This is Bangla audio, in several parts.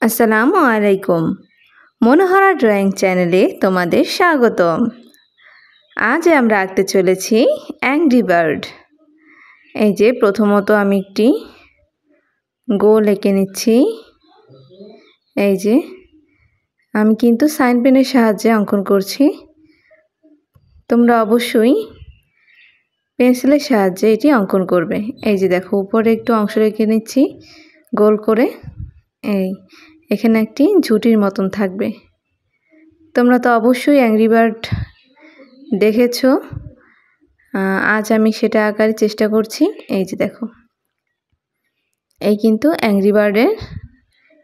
আসসালামু আলাইকুম। মনোহরা ড্রয়িং চ্যানেলে তোমাদের স্বাগতম। আজ আমরা আঁকতে চলেছি অ্যাংরি বার্ড। এই যে প্রথমত আমি একটি গোল এঁকে নিচ্ছি। এই যে আমি কিন্তু সাইন পেনের সাহায্যে অঙ্কন করছি। তোমরা অবশ্যই পেন্সিলের সাহায্যে এটি অঙ্কন করবে। এই যে দেখো উপরে একটু অংশ রেখে নিচ্ছি গোল করে। এখানে একটি ঝুঁটির মতন থাকবে। তোমরা তো অবশ্যই অ্যাংরি বার্ড দেখেছো। আজ আমি সেটা আঁকার চেষ্টা করছি। এই যে দেখো, এই কিন্তু অ্যাংরি বার্ডের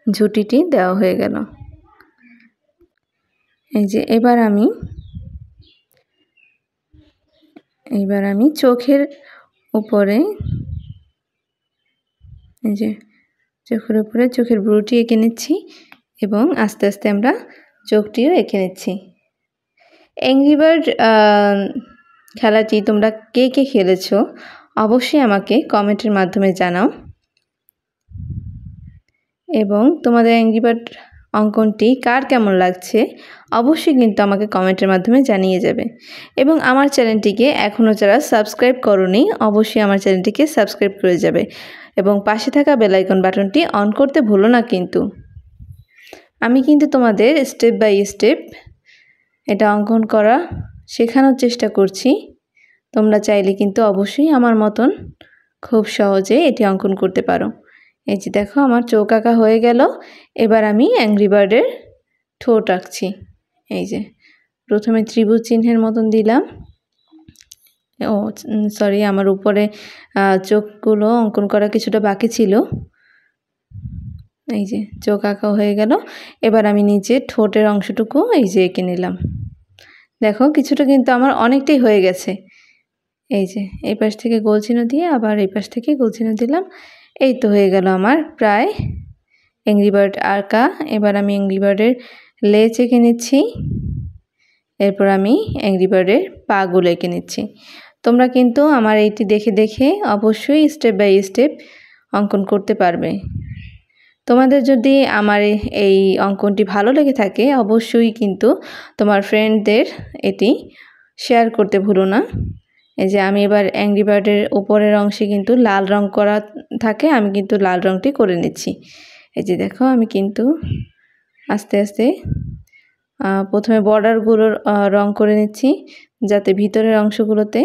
ঝুঁটিটি দেওয়া হয়ে গেল। এই যে এবার আমি চোখের উপরে, এই যে চোখের উপরে চোখের ব্রুটি এঁকে নিচ্ছি এবং আস্তে আস্তে আমরা চোখটিও এঁকে নিচ্ছি। অ্যাংরি বার্ড খেলাটি তোমরা কে কে খেলেছো অবশ্যই আমাকে কমেন্টের মাধ্যমে জানাও, এবং তোমাদের অ্যাংরি বার্ড অঙ্কনটি কার কেমন লাগছে অবশ্যই কিন্তু আমাকে কমেন্টের মাধ্যমে জানিয়ে যাবে। এবং আমার চ্যানেলটিকে এখনও যারা সাবস্ক্রাইব করোনি অবশ্যই আমার চ্যানেলটিকে সাবস্ক্রাইব করে যাবে এবং পাশে থাকা বেল আইকন বাটনটি অন করতে ভুলো না। কিন্তু আমি কিন্তু তোমাদের স্টেপ বাই স্টেপ এটা অঙ্কন করা শেখানোর চেষ্টা করছি। তোমরা চাইলে কিন্তু অবশ্যই আমার মতন খুব সহজে এটি অঙ্কন করতে পারো। এই যে দেখো আমার চোখ আঁকা হয়ে গেল। এবার আমি অ্যাংরি বার্ডের ঠোঁট আঁকছি। এই যে প্রথমে ত্রিভুজ চিহ্নের মতন দিলাম। সরি, আমার উপরে চোখগুলো অঙ্কন করা কিছুটা বাকি ছিল। এই যে চোখ আঁকা হয়ে গেল। এবার আমি নিচে ঠোঁটের অংশটুকু এই যে এঁকে নিলাম। দেখো কিছুটা কিন্তু আমার অনেকটাই হয়ে গেছে। এই যে এই পাশ থেকে গোল চিহ্ন দিয়ে আবার এই পাশ থেকে গোল চিহ্ন দিলাম। এই তো হয়ে গেল আমার প্রায় অ্যাংরি বার্ড আঁকা। এবার আমি অ্যাংরি বার্ডের লেজ এঁকে নিচ্ছি। এরপর আমি অ্যাংরি বার্ডের পাগুলো এঁকে নিচ্ছি। তোমরা কিন্তু আমার এইটি দেখে দেখে অবশ্যই স্টেপ বাই স্টেপ অঙ্কন করতে পারবে। তোমাদের যদি আমার এই অঙ্কনটি ভালো লেগে থাকে অবশ্যই কিন্তু তোমার ফ্রেন্ডদের এটি শেয়ার করতে ভুলো না। এই যে আমি এবার অ্যাংরি বার্ডের উপরের অংশে কিন্তু লাল রং করা থাকে, আমি কিন্তু লাল রংটি করে নিচ্ছি। এই যে দেখো আমি কিন্তু আস্তে আস্তে প্রথমে বর্ডারগুলোর রং করে নিচ্ছি যাতে ভিতরের অংশগুলোতে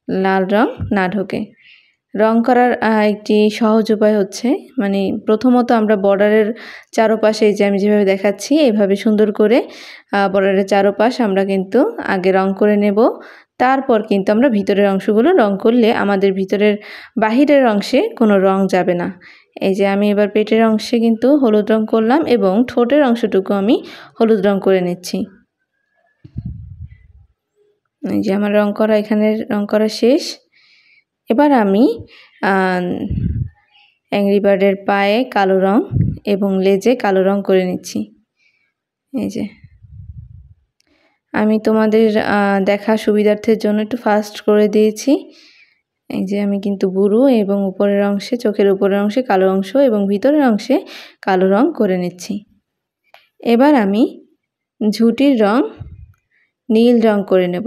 লাল রং না ঢোকে। রং করার একটি সহজ উপায় হচ্ছে, মানে প্রথমত আমরা বর্ডারের চারপাশে যে আমি যেভাবে দেখাচ্ছি এইভাবে সুন্দর করে বর্ডারের চারপাশ আমরা কিন্তু আগে রং করে নেব। তারপর কিন্তু আমরা ভিতরের অংশগুলো রং করলে আমাদের ভিতরের বাহিরের অংশে কোনো রং যাবে না। এই যে আমি এবার পেটের অংশে কিন্তু হলুদ রং করলাম এবং ঠোঁটের অংশটুকু আমি হলুদ রং করে নিচ্ছি। এই যে আমার এখানে রং করা শেষ। এবার আমি অ্যাংরি বার্ডের পায়ে কালো রং এবং লেজে কালো রং করে নিচ্ছি। এই যে আমি তোমাদের দেখা সুবিধার্থের জন্য একটু ফাস্ট করে দিয়েছি। এই যে আমি কিন্তু বুরু এবং উপরের অংশে, চোখের উপরের অংশে কালো অংশ এবং ভিতরের অংশে কালো রং করে নিচ্ছি। এবার আমি ঝুঁটির রং নীল রং করে নেব।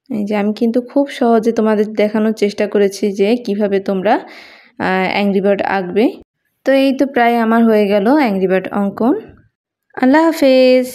এই যে আমি কিন্তু খুব সহজে তোমাদের দেখানোর চেষ্টা করেছি যে কিভাবে তোমরা অ্যাংরি বার্ড আঁকবে। তো এই তো প্রায় আমার হয়ে গেল অ্যাংরি বার্ড অঙ্কন। আল্লাহ হাফেজ।